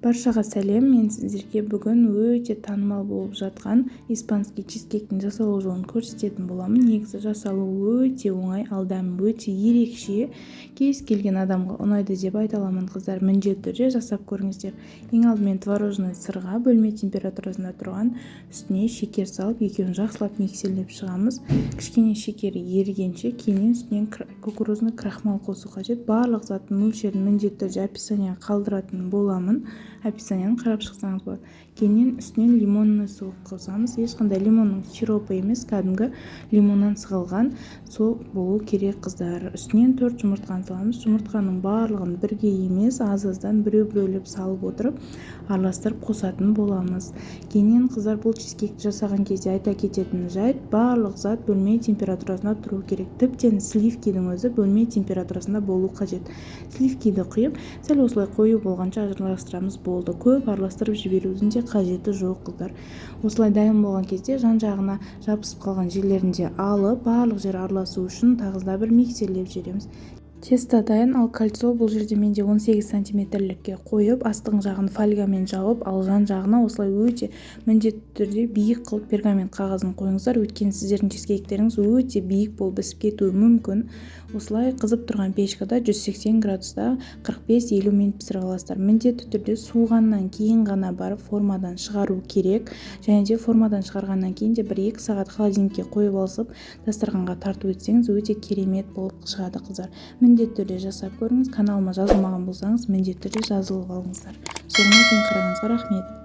Баршаға сәлем, мен сіздерге бүгін өте танымал болып жатқан испанский чизкейктің жасалу жолын көрсететін боламын. Негізі жасалу өте оңай, ал дәмі өте ерекше. Кез келген адамға ұнайды деп айта аламын, қыздар. Міндетті түрде жасап көріңіздер. Ең алдымен творожный сырға бөлме температурасында тұрған үстіне шекер салып, екеуін жақсылап миксерлеп шығамыз. Кішкене шекері ерігенше кейіннен үстінен кукурузный крахмал қосу қажет. Барлық заттың мөлшерін міндетті түрде описание қалдыратын боламын. Описанияны қарап шықсаңыз болады. Кейіннен үстінен лимонный суық қосамыз. Ешқандай лимонның сиропы емес, кәдімгі лимоннан сығылған суық болу керек, қыздар. Үстінен 4 жұмыртқаны саламыз. Жұмыртқаның барлығын бірге емес, аз-аздан біреу-біреулеп салып отырып, араластырып қосатын боламыз. Кейіннен, қыздар, бұл чизкейкті жасаған кезде айта кететін жайт, барлық зат бөлме температурасында тұру керек. Тіптен сливкидің өзі бөлме температурасында болу қажет. Сливкиді құйып, сәл осылай қою болғанша араластырамыз, болды. Көп араластырып жіберудің де қажеті жоқ, қыздар. Осылай дайын болған кезде жан-жағына жабысып қалған жерлерінде алып, барлық жер араласу үшін тағызда бір миксерлеп жібереміз. Тесто дайын, ал кольцо бұл жерде менде 18 сантиметрлікке қойып, астың жағын фольгамен жауып, ал жан жағына осылай өте міндетті түрде биік қылып пергамент қағазын қойыңыздар. Өйткені сіздердің чизкейктеріңіз өте биік болып пісіп кетуі мүмкін. Осылай қызып тұрған печкада 180 градуста 45-50 минут пісіріп аласыздар. Міндетті түрде суығаннан кейін ғана барып формадан шығару керек. Және де формадан шығарғаннан кейін де 1-2 сағат холодильникке қойып алып, дастарханға тартып өтсеңіз өте керемет болып шығады, қыздар. Міндетті түрде жасап көріңіз. Каналыма жазылмаған болсаңыз, міндетті түрде жазылып алыңыздар. Соңына дейін қарағаныңызға рахмет.